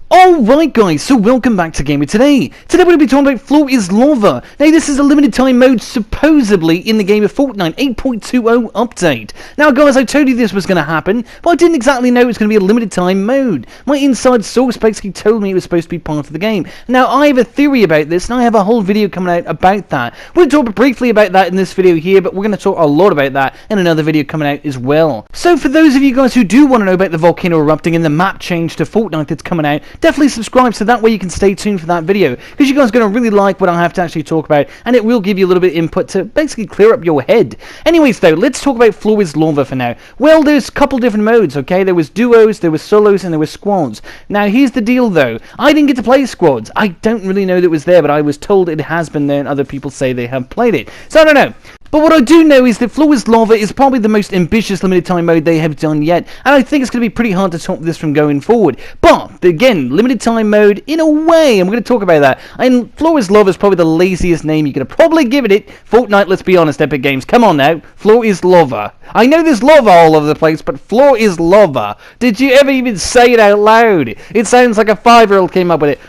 Alright guys, so welcome back to Gamer Today. Today we're going to be talking about Floor is Lava. Now this is a limited time mode supposedly in the game of Fortnite 8.20 update. Now guys, I told you this was going to happen, but I didn't exactly know it was going to be a limited time mode. My inside source basically told me it was supposed to be part of the game. Now I have a theory about this and I have a whole video coming out about that. We're going to talk briefly about that in this video here, but we're going to talk a lot about that in another video coming out as well. So for those of you guys who do want to know about the volcano erupting and the map change to Fortnite that's coming out, definitely subscribe so that way you can stay tuned for that video, because you guys are going to really like what I have to actually talk about, and it will give you a little bit of input to basically clear up your head. Anyways though, let's talk about Floor is Lava for now. Well, there's a couple different modes, okay? There was duos, there was solos, and there was squads. Now here's the deal though, I didn't get to play squads. I don't really know that it was there, but I was told it has been there and other people say they have played it. So I don't know. But what I do know is that Floor is Lava is probably the most ambitious limited time mode they have done yet, and I think it's going to be pretty hard to top this from going forward. But, again, limited time mode, in a way, and we're going to talk about that. And Floor is Lava is probably the laziest name you could have probably given it. Fortnite, let's be honest, Epic Games, come on now. Floor is Lava. I know there's lava all over the place, but Floor is Lava. Did you ever even say it out loud? It sounds like a 5-year-old came up with it.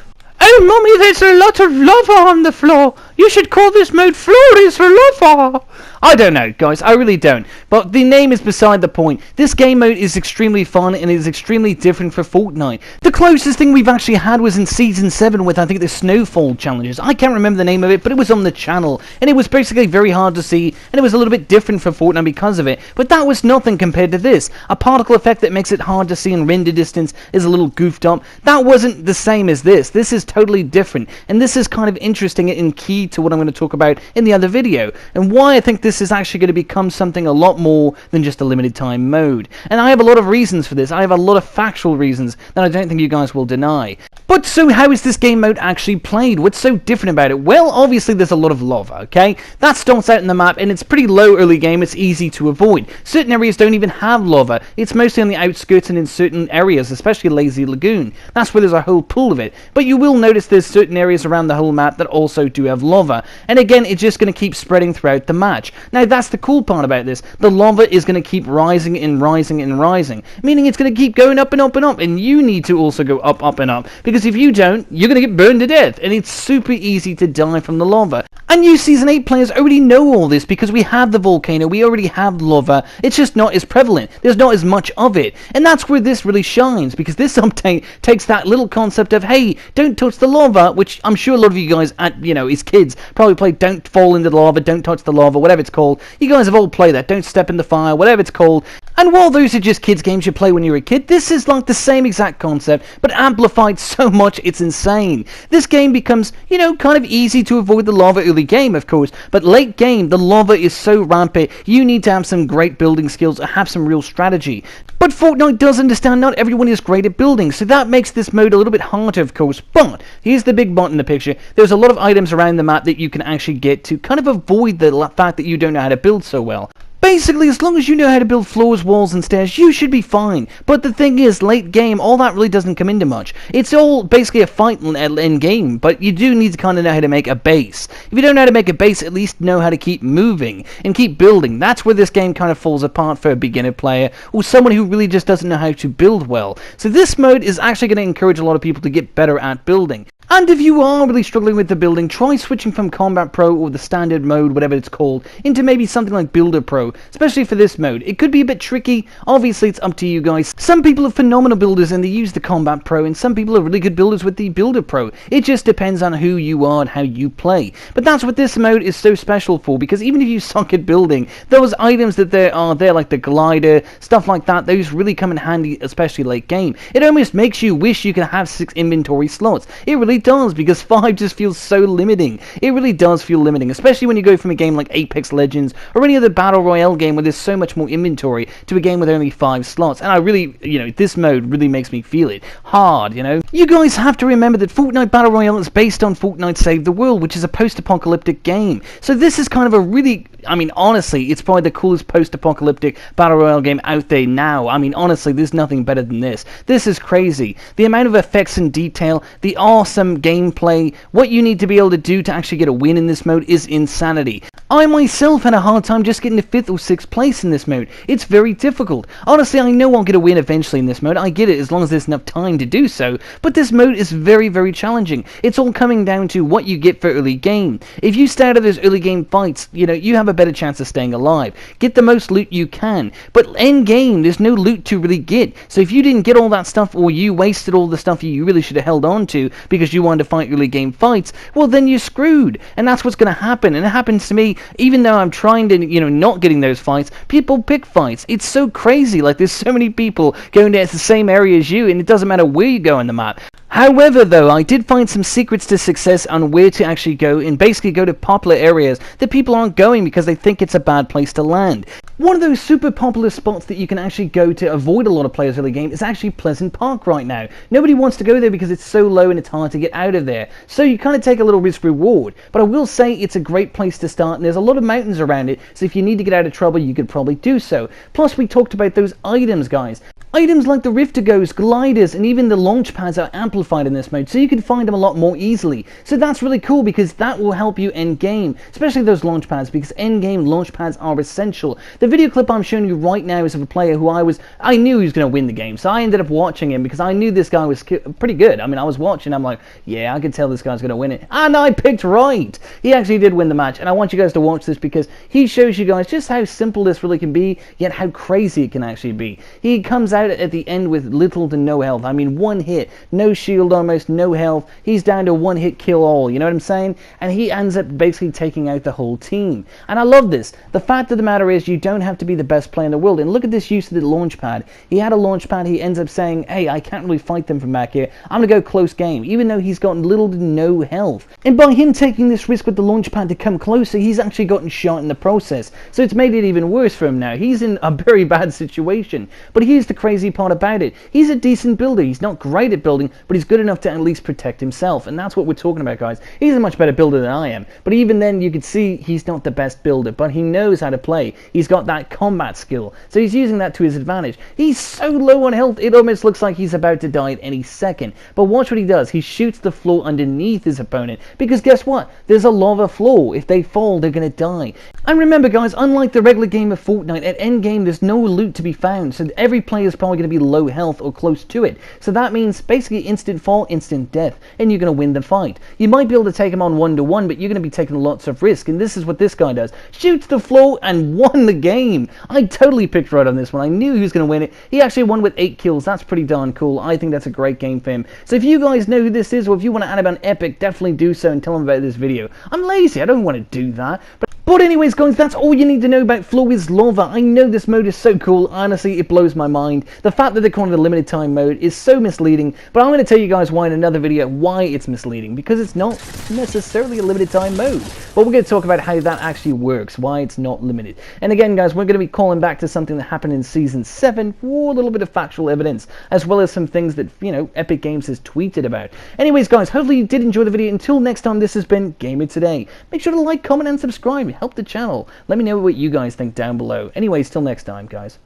Oh, Mummy, there's a lot of lava on the floor. You should call this mode Floor is Lava. I don't know, guys. I really don't. But the name is beside the point. This game mode is extremely fun and is extremely different for Fortnite. The closest thing we've actually had was in Season 7 with, I think, the Snowfall challenges. I can't remember the name of it, but it was on the channel. And it was basically very hard to see, and it was a little bit different for Fortnite because of it. But that was nothing compared to this. A particle effect that makes it hard to see in render distance is a little goofed up. That wasn't the same as this. This is totally different. And this is kind of interesting and key to what I'm going to talk about in the other video. And why I think this is actually going to become something a lot more than just a limited time mode. And I have a lot of reasons for this. I have a lot of factual reasons that I don't think you guys will deny. But so how is this game mode actually played? What's so different about it? Well, obviously there's a lot of lava, okay? That starts out in the map and it's pretty low early game. It's easy to avoid. Certain areas don't even have lava. It's mostly on the outskirts and in certain areas, especially Lazy Lagoon. That's where there's a whole pool of it. But you will notice there's certain areas around the whole map that also do have lava. And again, it's just going to keep spreading throughout the match. Now that's the cool part about this. The lava is going to keep rising and rising and rising, meaning it's going to keep going up and up and up, and you need to also go up, up and up, because if you don't, you're going to get burned to death, and it's super easy to die from the lava. And you Season 8 players already know all this because we have the volcano, we already have lava, it's just not as prevalent, there's not as much of it. And that's where this really shines, because this update takes that little concept of, hey, don't touch the lava, which I'm sure a lot of you guys, as kids, probably played don't fall into the lava, don't touch the lava, whatever it's called. You guys have all played that, don't step in the fire, whatever it's called. And while those are just kids games you play when you're a kid, this is like the same exact concept, but amplified so much it's insane. This game becomes, kind of easy to avoid the lava early game, of course, but late game, the lava is so rampant, you need to have some great building skills or have some real strategy. But Fortnite does understand not everyone is great at building, so that makes this mode a little bit harder, of course. But here's the big but in the picture. There's a lot of items around the map that you can actually get to kind of avoid the fact that you don't know how to build so well. Basically, as long as you know how to build floors, walls, and stairs, you should be fine. But the thing is, late game, all that really doesn't come into much. It's all basically a fight in game, but you do need to kind of know how to make a base. If you don't know how to make a base, at least know how to keep moving and keep building. That's where this game kind of falls apart for a beginner player or someone who really just doesn't know how to build well. So this mode is actually going to encourage a lot of people to get better at building. And if you are really struggling with the building, try switching from Combat Pro or the standard mode, whatever it's called, into maybe something like Builder Pro, especially for this mode. It could be a bit tricky, obviously it's up to you guys. Some people are phenomenal builders and they use the Combat Pro, and some people are really good builders with the Builder Pro. It just depends on who you are and how you play. But that's what this mode is so special for, because even if you suck at building, those items that there are there, like the glider, stuff like that, those really come in handy, especially late game. It almost makes you wish you could have 6 inventory slots. It really does, because 5 just feels so limiting. It really does feel limiting, especially when you go from a game like Apex Legends or any other Battle Royale game where there's so much more inventory to a game with only 5 slots. And I really, this mode really makes me feel it hard, You guys have to remember that Fortnite Battle Royale is based on Fortnite Save the World, which is a post-apocalyptic game. So this is kind of a really, honestly, it's probably the coolest post-apocalyptic Battle Royale game out there now. Honestly, there's nothing better than this. This is crazy. The amount of effects and detail, the awesome gameplay, what you need to be able to do to actually get a win in this mode is insanity. I myself had a hard time just getting to 5th or 6th place in this mode. It's very difficult. Honestly, I know I'll get a win eventually in this mode. I get it as long as there's enough time to do so, but this mode is very, very challenging. It's all coming down to what you get for early game. If you stay out of those early game fights, you know, you have a better chance of staying alive. Get the most loot you can, but end game, there's no loot to really get. So if you didn't get all that stuff, or you wasted all the stuff you really should have held on to because you wanted to fight early game fights, well then you're screwed. And that's what's going to happen. And it happens to me, even though I'm trying to, you know, not getting those fights, people pick fights. It's so crazy. Like, there's so many people going to the same area as you, and it doesn't matter where you go on the map. However, though, I did find some secrets to success on where to actually go, and basically go to popular areas that people aren't going because they think it's a bad place to land. One of those super popular spots that you can actually go to avoid a lot of players early game is actually Pleasant Park right now. Nobody wants to go there because it's so low and it's hard to get out of there. So you kind of take a little risk reward. But I will say it's a great place to start, and there's a lot of mountains around it, so if you need to get out of trouble, you could probably do so. Plus, we talked about those items, guys. Items like the Riftigos, gliders, and even the launch pads are amplified in this mode, so you can find them a lot more easily. So that's really cool because that will help you end game, especially those launch pads, because end game launch pads are essential. The video clip I'm showing you right now is of a player who I knew he was going to win the game, so I ended up watching him because I knew this guy was pretty good. I mean, I was watching, I'm like, yeah, I can tell this guy's going to win it. And I picked right! He actually did win the match, and I want you guys to watch this because he shows you guys just how simple this really can be, yet how crazy it can actually be. He comes out at the end with little to no health. I mean, one hit, no shield, almost no health. He's down to one hit kill all, you know what I'm saying? And he ends up basically taking out the whole team. And I love this. The fact of the matter is, you don't have to be the best player in the world. And look at this use of the launch pad. He had a launch pad. He ends up saying, hey, I can't really fight them from back here. I'm going to go close game, even though he's gotten little to no health. And by him taking this risk with the launch pad to come closer, he's actually gotten shot in the process. So it's made it even worse for him now. He's in a very bad situation. But here's the crazy part about it. He's a decent builder. He's not great at building, but he's good enough to at least protect himself. And that's what we're talking about, guys. He's a much better builder than I am. But even then, you can see he's not the best builder, but he knows how to play. He's got that combat skill. So he's using that to his advantage. He's so low on health, it almost looks like he's about to die at any second. But watch what he does. He shoots the floor underneath his opponent. Because guess what? There's a lava floor. If they fall, they're going to die. And remember, guys, unlike the regular game of Fortnite, at endgame, there's no loot to be found. So every player is probably going to be low health or close to it. So that means basically instant fall, instant death, and you're going to win the fight. You might be able to take him on 1-to-1, but you're going to be taking lots of risk, and this is what this guy does. Shoots the floor and won the game. I totally picked right on this one. I knew he was going to win it. He actually won with 8 kills. That's pretty darn cool. I think that's a great game for him. So if you guys know who this is, or if you want to add him on Epic, definitely do so and tell him about this video. I'm lazy. I don't want to do that. But anyways, guys, that's all you need to know about Floor is Lava. I know this mode is so cool. Honestly, it blows my mind. The fact that they're calling it a limited time mode is so misleading, but I'm going to tell you guys why in another video why it's misleading, because it's not necessarily a limited time mode. But we're going to talk about how that actually works, why it's not limited. And again, guys, we're going to be calling back to something that happened in Season 7 for a little bit of factual evidence, as well as some things that, you know, Epic Games has tweeted about. Anyways, guys, hopefully you did enjoy the video. Until next time, this has been Gamer Today. Make sure to like, comment, and subscribe. Help the channel. Let me know what you guys think down below. Anyways, till next time, guys.